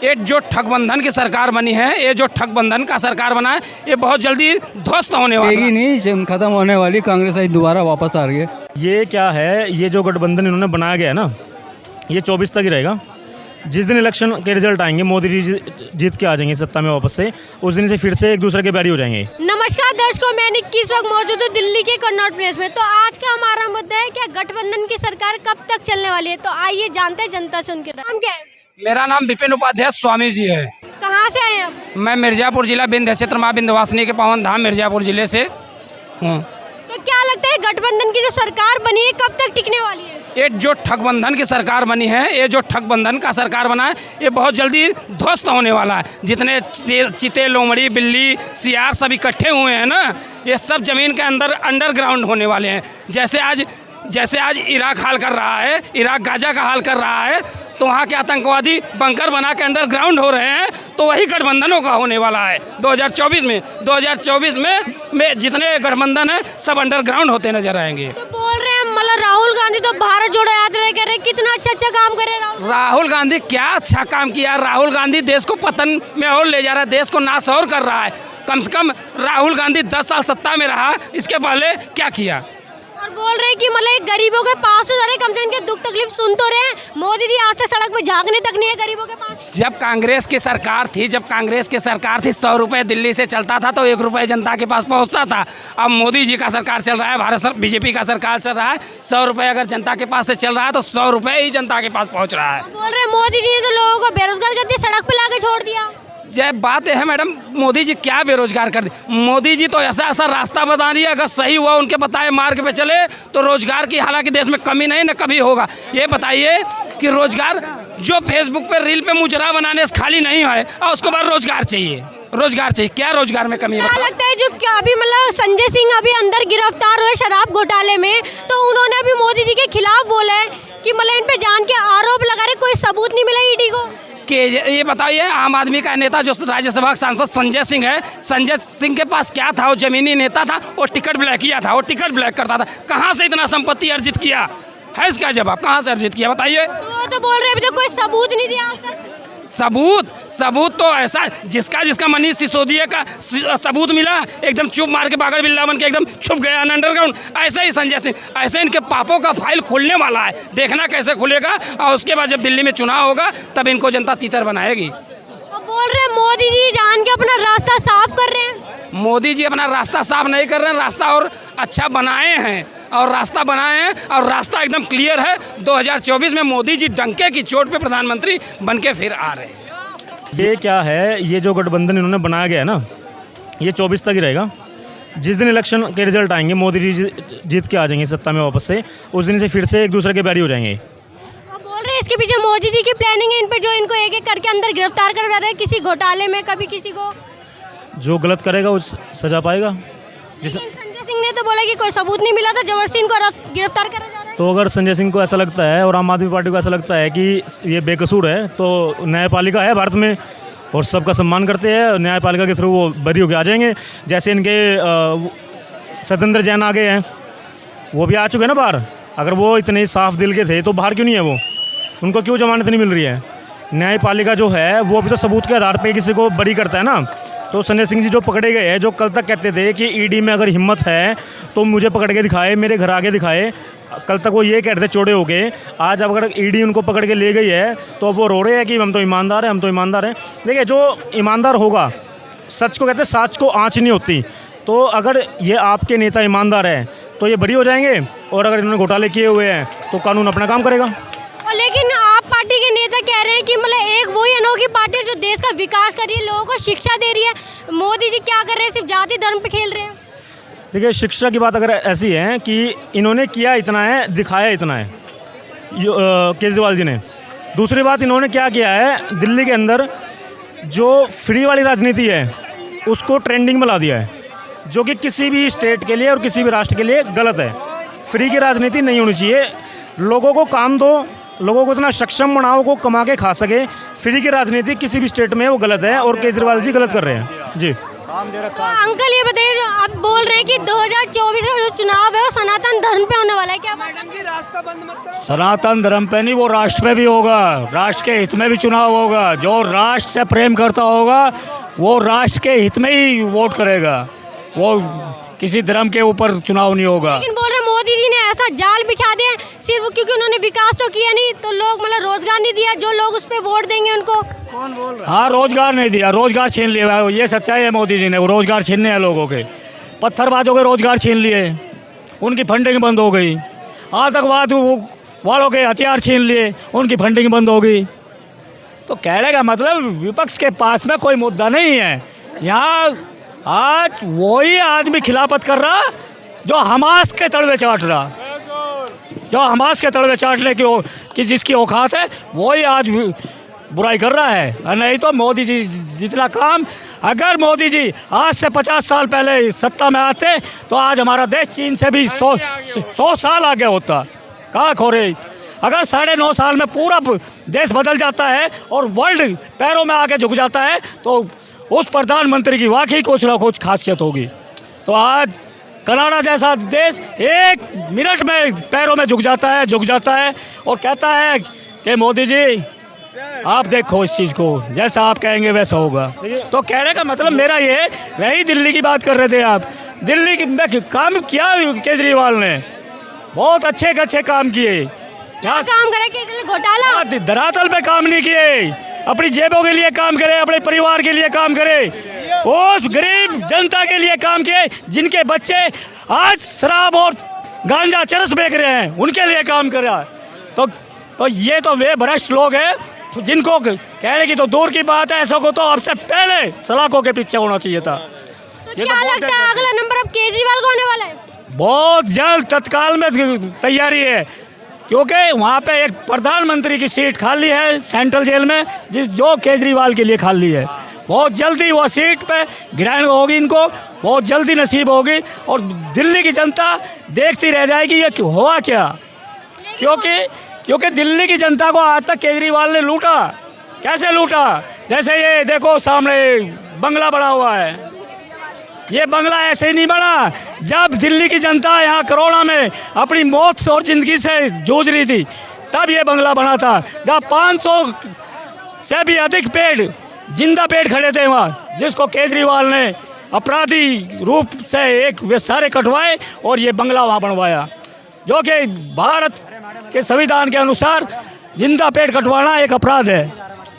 ये जो ठगबंधन की सरकार बनी है, ये जो ठगबंधन का सरकार बना है, ये बहुत जल्दी ध्वस्त होने वाली है। नहीं खत्म होने वाली, कांग्रेस आज दोबारा वापस आ रही है। ये क्या है, ये जो गठबंधन इन्होंने बनाया गया है ना, ये 24 तक ही रहेगा। जिस दिन इलेक्शन के रिजल्ट आएंगे, मोदी जी जीत के आ जाएंगे सत्ता में वापस से, उस दिन से फिर से एक दूसरे के बैरी हो जाएंगे। नमस्कार दर्शकों, मैं निक्की इस वक्त मौजूद हूँ दिल्ली के कन्नॉट प्लेस में। तो आज का हमारा मुद्दा है क्या गठबंधन की सरकार कब तक चलने वाली है। तो आइए जानते हैं जनता से। उनके नाम क्या है? मेरा नाम विपिन उपाध्याय स्वामी जी है। कहाँ से आए आप? मैं मिर्जापुर जिला विंध्य क्षेत्र माँ विंध्यवासिनी के पावन धाम मिर्जापुर जिले से हूँ। तो क्या लगता है गठबंधन की जो सरकार बनी है कब तक टिकने वाली है? ये जो ठगबंधन की सरकार बनी है, ये जो ठगबंधन का सरकार बना है, ये बहुत जल्दी ध्वस्त होने वाला है। जितने चीते, लोमड़ी, बिल्ली, सियार सब इकट्ठे हुए हैं ना, ये सब जमीन के अंदर अंडरग्राउंड होने वाले हैं। जैसे आज इराक हाल कर रहा है, इराक गाजा का हाल कर रहा है, तो वहाँ के आतंकवादी बंकर बना के अंडरग्राउंड हो रहे हैं, तो वही गठबंधनों का होने वाला है 2024 में। 2024 में जितने गठबंधन है सब अंडरग्राउंड होते नजर आएंगे। तो बोल रहे हैं मतलब राहुल गांधी तो भारत जोड़ो यात्रा कर रहे हैं, कितना अच्छा काम कर रहे हैं राहुल गांधी। क्या अच्छा काम किया राहुल गांधी, देश को पतन में और ले जा रहा है, देश को नाश और कर रहा है। कम से कम राहुल गांधी 10 साल सत्ता में रहा, इसके पहले क्या किया। और बोल रहे हैं कि मतलब गरीबों के पास तो जा रहे, कम से इनके दुख तकलीफ सुन तो रहे हैं। मोदी जी आज से सड़क पे झांकने तक नहीं है गरीबों के पास। जब कांग्रेस की सरकार थी 100 रुपए दिल्ली से चलता था तो 1 रुपये जनता के पास पहुंचता था। अब मोदी जी का सरकार चल रहा है, बीजेपी का सरकार चल रहा है, 100 रुपये अगर जनता के पास से चल रहा है तो 100 रुपये ही जनता के पास पहुँच रहा है। बोल रहे हैं मोदी जी ने तो लोगों को बेरोजगार कर दिया, सड़क पे लाके छोड़ दिया। जय बात है मैडम, मोदी जी क्या बेरोजगार कर दी। मोदी जी तो ऐसा रास्ता बता दिया, अगर सही हुआ उनके बताए मार्ग पे चले तो रोजगार की, हालांकि देश में कमी नहीं न कभी होगा। ये बताइए कि रोजगार जो फेसबुक पे रील पे मुजरा बनाने से खाली नहीं है, और उसके बाद रोजगार चाहिए, क्या रोजगार में कमी है? क्या लगता है जो क्या अभी मतलब संजय सिंह अभी अंदर गिरफ्तार हुए शराब घोटाले में, तो उन्होंने अभी मोदी जी के खिलाफ बोला है कि मतलब इन पे जान के आरोप लगा रहे, कोई सबूत नहीं मिला ईडी को। ये बताइए, आम आदमी का नेता जो राज्यसभा सांसद संजय सिंह है, संजय सिंह के पास क्या था? वो जमीनी नेता था, वो टिकट ब्लैक किया था, वो टिकट ब्लैक करता था। कहाँ से इतना संपत्ति अर्जित किया है, इसका जवाब कहाँ से अर्जित किया बताइए? तो बोल रहे अभी तो कोई सबूत नहीं दिया आज तक। सबूत तो ऐसा जिसका मनीष सिसोदिया का सबूत मिला, एकदम चुप मार के बागर बिल्ला बन के एकदम छुप गया अंडरग्राउंड। ऐसे ही संजय सिंह, ऐसे इनके पापों का फाइल खुलने वाला है, देखना कैसे खुलेगा। और उसके बाद जब दिल्ली में चुनाव होगा तब इनको जनता तीतर बनाएगी। बोल रहे हैं मोदी जी जान के अपना रास्ता साफ कर रहे हैं। मोदी जी अपना रास्ता साफ नहीं कर रहे हैं, रास्ता और अच्छा बनाए हैं, और रास्ता एकदम क्लियर है। 2024 में मोदी जी डंके की चोट पे प्रधानमंत्री बनके फिर आ रहे हैं। ये क्या है, ये जो गठबंधन इन्होंने बनाया गया है ना, ये 24 तक ही रहेगा। जिस दिन इलेक्शन के रिजल्ट आएंगे, मोदी जी जीत के आ जाएंगे सत्ता में वापस से, उस दिन से फिर से एक दूसरे के बैरी हो जाएंगे। बोल रहे हैं इसके पीछे मोदी जी की प्लानिंग है, इन पे जो इनको एक एक करके अंदर गिरफ्तार करवा रहे हैं, किसी घोटाले में, कभी किसी को। जो गलत करेगा उस सजा पाएगा। संजय सिंह ने तो बोला कि कोई सबूत नहीं मिला था, जबरदस्ती इनको गिरफ्तार करा जा रहा है। तो अगर संजय सिंह को ऐसा लगता है और आम आदमी पार्टी को ऐसा लगता है कि ये बेकसूर है, तो न्यायपालिका है भारत में और सबका सम्मान करते हैं, न्यायपालिका के थ्रू वो बरी होकर आ जाएंगे। जैसे इनके सत्येंद्र जैन आ गए हैं, वो भी आ चुके हैं ना बाहर। अगर वो इतने साफ दिल के थे तो बाहर क्यों नहीं है वो? उनको क्यों जमानत नहीं मिल रही है? न्यायपालिका जो है वो भी तो सबूत के आधार पर किसी को बरी करता है ना। तो संजय सिंह जी जो पकड़े गए हैं, जो कल तक कहते थे कि ईडी में अगर हिम्मत है तो मुझे पकड़ के दिखाए, मेरे घर आगे दिखाए, कल तक वो ये कहते थे चौड़े हो गए। आज अगर ईडी उनको पकड़ के ले गई है तो वो रो रहे हैं कि हम तो ईमानदार हैं। देखिए, जो ईमानदार होगा, सच को कहते हैं साच को आँच नहीं होती। तो अगर ये आपके नेता ईमानदार है तो ये बरी हो जाएंगे, और अगर इन्होंने घोटाले किए हुए हैं तो कानून अपना काम करेगा। लेकिन आप पार्टी के नेता कह रहे हैं कि मतलब एक वही अनोखी पार्टी है जो देश का विकास कर रही है, लोगों को शिक्षा दे रही है। मोदी जी क्या कर रहे हैं, सिर्फ जाति धर्म पे खेल रहे हैं। देखिए, शिक्षा की बात अगर ऐसी है कि इन्होंने किया इतना है, दिखाया इतना है केजरीवाल जी ने। दूसरी बात, इन्होंने क्या किया है, दिल्ली के अंदर जो फ्री वाली राजनीति है उसको ट्रेंडिंग में ला दिया है, जो कि किसी भी स्टेट के लिए और किसी भी राष्ट्र के लिए गलत है। फ्री की राजनीति नहीं होनी चाहिए। लोगों को काम दो, लोगों को इतना सक्षम बनाओ को कमा के खा सके। फ्री की राजनीति किसी भी स्टेट में वो गलत है, और केजरीवाल जी गलत कर रहे हैं जी। काम दे तो रखा है। अंकल ये बताइए, जो आप बोल रहे हैं कि 2024 का जो चुनाव है वो सनातन धर्म पे होने वाला है, क्या बात है? सनातन धर्म पे नहीं, वो राष्ट्र पे भी होगा। राष्ट्र के हित में भी चुनाव होगा। जो राष्ट्र से प्रेम करता होगा वो राष्ट्र के हित में ही वोट करेगा। वो किसी धर्म के ऊपर चुनाव नहीं होगा। लेकिन बोल रहे मोदी जी ने ऐसा जाल बिछा दिया सिर्फ क्योंकि उन्होंने विकास तो किया नहीं, तो लोग मतलब रोजगार नहीं दिया, जो लोग उस पर वोट देंगे उनको। हाँ, रोजगार नहीं दिया, रोजगार छीन लिया। ये सच्चाई है, मोदी जी ने वो रोजगार छीनने हैं लोगों के। पत्थरबाजों के रोजगार छीन लिए, उनकी फंडिंग बंद हो गई। आतंकवाद वालों के हथियार छीन लिए, उनकी फंडिंग बंद हो गई। तो कहने का मतलब विपक्ष के पास में कोई मुद्दा नहीं है। यहाँ आज वही आदमी खिलाफत कर रहा जो हमास के तलवे चाट रहा, जो हमास के तलवे चाटने की जिसकी औकात है वही आज बुराई कर रहा है। और नहीं तो मोदी जी जितना काम, अगर मोदी जी आज से 50 साल पहले सत्ता में आते तो आज हमारा देश चीन से भी 100 साल आगे होता। कहाँ खो रहे? अगर 9.5 साल में पूरा देश बदल जाता है और वर्ल्ड पैरों में आके झुक जाता है तो उस प्रधानमंत्री की वाकई कुछ ना कुछ खासियत होगी। तो आज कनाडा जैसा देश 1 मिनट में पैरों में झुक जाता है और कहता है कि मोदी जी आप देखो इस चीज़ को, जैसा आप कहेंगे वैसा होगा। तो कहने का मतलब मेरा ये, रही दिल्ली की बात कर रहे थे आप, दिल्ली की में काम किया केजरीवाल ने, बहुत अच्छे काम किए। क्या काम करे केजरीवाल? घोटाला, धरातल पे काम नहीं किए, अपनी जेबों के लिए काम करे, अपने परिवार के लिए काम करे, उस गरीब जनता के लिए काम किए जिनके बच्चे आज शराब और गांजा चरस बेच रहे हैं, उनके लिए काम करा। तो ये तो वे भ्रष्ट लोग हैं जिनको कहने की तो दूर की बात है, ऐसा को तो अब से पहले सलाखों के पीछे होना चाहिए था। तो क्या लगता है अगला नंबर अब केजरीवाल को होने वाला है? बहुत जल्द तत्काल में तैयारी है, क्योंकि वहाँ पे एक प्रधानमंत्री की सीट खाली है सेंट्रल जेल में, जो केजरीवाल के लिए खाली है। बहुत जल्दी वो सीट पे ग्रहण होगी, इनको बहुत जल्दी नसीब होगी और दिल्ली की जनता देखती रह जाएगी ये हुआ क्या। क्योंकि दिल्ली की जनता को आज तक केजरीवाल ने लूटा। कैसे लूटा? जैसे ये देखो सामने बंगला बना हुआ है, ये बंगला ऐसे ही नहीं बना। जब दिल्ली की जनता यहाँ कोरोना में अपनी मौत और ज़िंदगी से जूझ रही थी तब ये बंगला बना था, जहाँ 500 से भी अधिक पेड़, जिंदा पेड़ खड़े थे वहाँ, जिसको केजरीवाल ने अपराधी रूप से वे सारे कटवाए और ये बंगला वहाँ बनवाया, जो कि भारत के संविधान के अनुसार जिंदा पेड़ कटवाना एक अपराध है।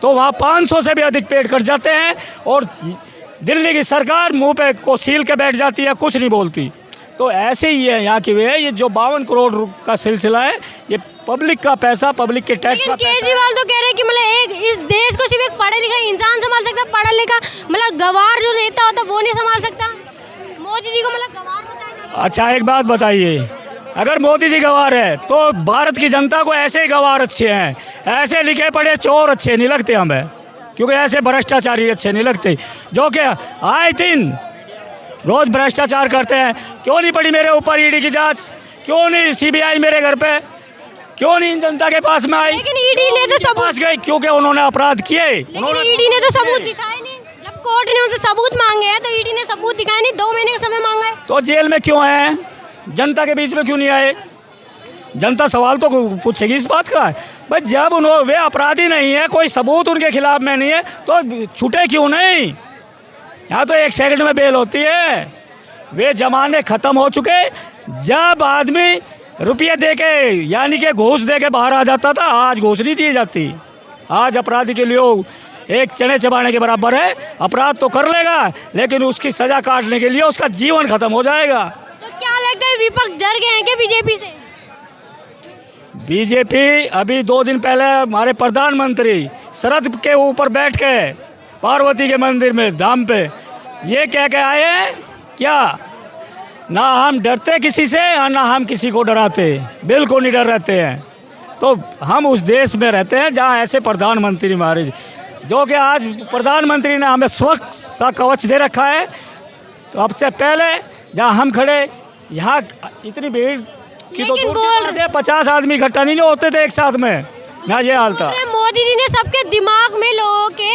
तो वहाँ 500 से भी अधिक पेड़ कट जाते हैं और दिल्ली की सरकार मुंह पे को सील के बैठ जाती है, कुछ नहीं बोलती। तो ऐसे ही है यहाँ की वे, ये जो 52 करोड़ का सिलसिला है ये पब्लिक का पैसा, पब्लिक के टैक्स का पैसा। केजरीवाल तो कह रहे हैं कि मतलब एक इस देश को सिर्फ एक पढ़ा लिखा इंसान संभाल सकता, पढ़ा लिखा मतलब गवार जो नेता होता वो नहीं संभाल सकता। मोदी जी को मतलब गवार बताया। अच्छा एक बात बताइए, अगर मोदी जी गवार है तो भारत की जनता को ऐसे ही गवार अच्छे हैं, ऐसे लिखे पढ़े चोर अच्छे नहीं लगते हमें, क्योंकि ऐसे भ्रष्टाचारी अच्छे नहीं लगते जो कि आए दिन रोज भ्रष्टाचार करते हैं। क्यों नहीं पड़ी मेरे ऊपर ईडी की जांच? क्यों नहीं सीबीआई मेरे घर पे? क्यों नहीं जनता के पास में आई? लेकिन ईडी ने तो सबूत गई, क्योंकि उन्होंने अपराध किए। लेकिन ईडी ने तो सबूत दिखाए नहीं। जब कोर्ट ने उनसे सबूत मांगे हैं तो ईडी ने सबूत दिखाए नहीं, 2 महीने का समय मांगा है। तो जेल में क्यों है? जनता के बीच में क्यों नहीं आए? जनता सवाल तो पूछेगी इस बात का। भाई जब उन्होंने वे अपराधी नहीं है, कोई सबूत उनके खिलाफ में नहीं है, तो छूटे क्यों नहीं? यहाँ तो 1 सेकंड में बेल होती है। वे जमाने ख़त्म हो चुके जब आदमी रुपये दे के यानी कि घूस दे के बाहर आ जाता था। आज घूस नहीं दी जाती। आज अपराधी के लिए एक चने चबाने के बराबर है। अपराध तो कर लेगा लेकिन उसकी सज़ा काटने के लिए उसका जीवन ख़त्म हो जाएगा। तो क्या लगता है विपक्ष डर गए हैं क्या बीजेपी से? बीजेपी अभी 2 दिन पहले हमारे प्रधानमंत्री सरहद के ऊपर बैठ के पार्वती के मंदिर में धाम पे ये कह के आए हैं क्या, ना हम डरते किसी से और ना हम किसी को डराते, बिल्कुल नहीं डर रहते हैं। तो हम उस देश में रहते हैं जहाँ ऐसे प्रधानमंत्री हमारे, जो कि आज प्रधानमंत्री ने हमें स्वच्छ सा कवच दे रखा है। तो अब से पहले जहाँ हम खड़े यहाँ इतनी भीड़ कि तो दूर के 50 आदमी इकट्ठा नहीं होते थे एक साथ में, ना ये हाल था। मोदी जी ने सबके दिमाग में लोगों के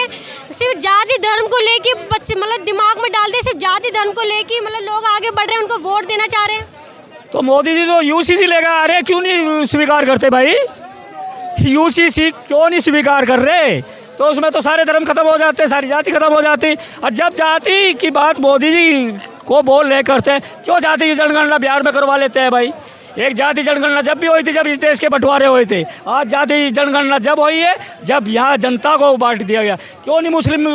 सिर्फ जाल जाति धर्म को लेके बच्चे मतलब दिमाग में डालते सिर्फ जाति धर्म को लेके मतलब लोग आगे बढ़ रहे हैं, उनको वोट देना चाह रहे हैं। तो मोदी जी तो यूसीसी लेकर आ रहे, क्यों नहीं स्वीकार करते भाई? यूसीसी क्यों नहीं स्वीकार कर रहे? तो उसमें तो सारे धर्म खत्म हो जाते, सारी जाति खत्म हो जाती। और जब जाति की बात मोदी जी को बोल रहे करते हैं, क्यों जाति की जनगणना बिहार में करवा लेते हैं भाई? एक जाति जनगणना जब भी हुई थी, जब इस देश के बंटवारे हुए थे। आज जाति जनगणना जब हुई है, जब यहाँ जनता को बांट दिया गया। क्यों नहीं मुस्लिम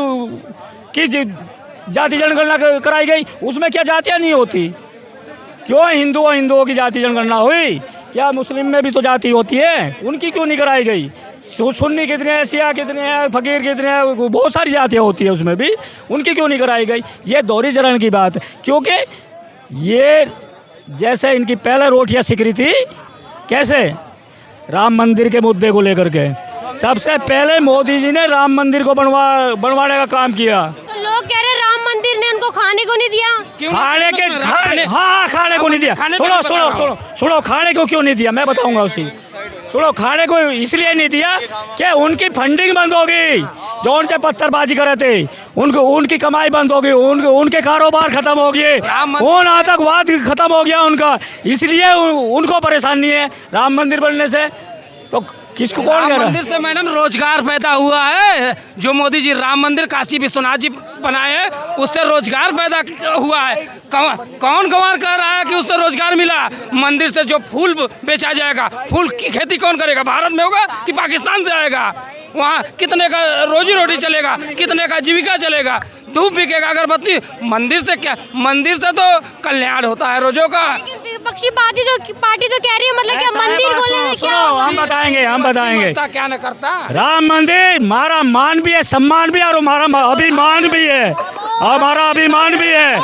की जाति जनगणना कराई गई? उसमें क्या जातियाँ नहीं होती? क्यों हिंदुओं की जाति जनगणना हुई? क्या मुस्लिम में भी तो जाति होती है? उनकी क्यों नहीं कराई गई? सुन्नी कितने हैं, शिया कितने हैं, फकीर कितने हैं, बहुत सारी जातियाँ होती है उसमें भी, उनकी क्यों नहीं कराई गई? ये दोहरी चरण की बात है। क्योंकि ये जैसे इनकी पहले रोटियाँ सिक रही थी, कैसे राम मंदिर के मुद्दे को लेकर के सबसे पहले मोदी जी ने राम मंदिर को बनवाने का काम किया। तो लोग कह रहे हैं राम मंदिर ने उनको खाने को नहीं दिया। खाने को नहीं दिया। सुनो खाने को क्यों नहीं दिया, मैं बताऊंगा उसी। सुनो, खाने को इसलिए नहीं दिया कि उनकी फंडिंग बंद हो गई, जो उनसे पत्थरबाजी कर रहे थे, उनकी कमाई बंद हो गई, उनके कारोबार खत्म हो गए, उन आतंकवाद खत्म हो गया उनका, इसलिए उनको परेशानी है राम मंदिर बनने से। तो किसको कौन कह रहा है? मंदिर से मैडम रोजगार पैदा हुआ है। जो मोदी जी राम मंदिर काशी विश्वनाथ जी बनाए हैं, उससे रोजगार पैदा हुआ है। कौन गंवार कह रहा है कि उससे रोजगार मिला? मंदिर से जो फूल बेचा जाएगा, फूल की खेती कौन करेगा? भारत में होगा कि पाकिस्तान से आएगा? वहाँ कितने का रोजी रोटी चलेगा, कितने का जीविका चलेगा? धूप बिकेगा, अगरबत्ती। मंदिर से क्या? मंदिर से तो कल्याण होता है रोजों का। विपक्षी पार्टी तो कह रही है मतलब क्या मंदिर खोलने क्या? हम बताएंगे क्या न करता। राम मंदिर हमारा मान भी है, सम्मान भी है, और हमारा अभिमान भी है। हमारा अभिमान भी है।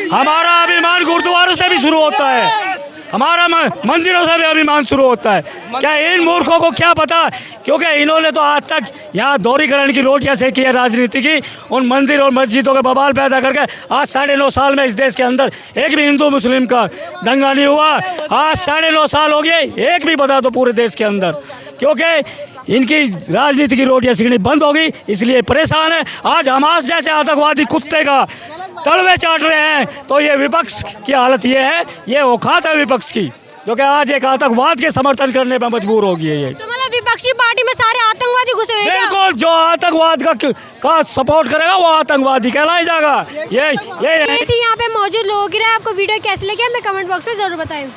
हमारा अभिमान गुरुद्वारों से भी शुरू होता है, हमारा मंदिरों से भी अभिमान शुरू होता है। क्या इन मूर्खों को क्या पता? क्योंकि इन्होंने तो आज तक यहाँ दोहरीकरण की रोटियाँ सेकी है राजनीति की, उन मंदिर और मस्जिदों के बवाल पैदा करके। आज 9.5 साल में इस देश के अंदर एक भी हिंदू मुस्लिम का दंगा नहीं हुआ। आज 9.5 साल हो गए, एक भी बता दो पूरे देश के अंदर। क्योंकि इनकी राजनीति की रोटियाँ सीखनी बंद होगी, इसलिए परेशान है। आज हमास जैसे आतंकवादी कुत्ते का तलवे चाट रहे हैं। तो ये विपक्ष की हालत ये है, ये औकात है विपक्ष की, जो कि आज एक आतंकवाद के समर्थन करने पर मजबूर हो गई है। ये तो मतलब विपक्षी पार्टी में सारे आतंकवादी घुसे हुए हैं क्या? बिल्कुल, जो आतंकवाद का सपोर्ट करेगा वो आतंकवादी कहलाया जाएगा। ये थी यहाँ पे मौजूद लोगों की राय। आपको वीडियो कैसे लगी हमें कमेंट बॉक्स में जरूर बताएं।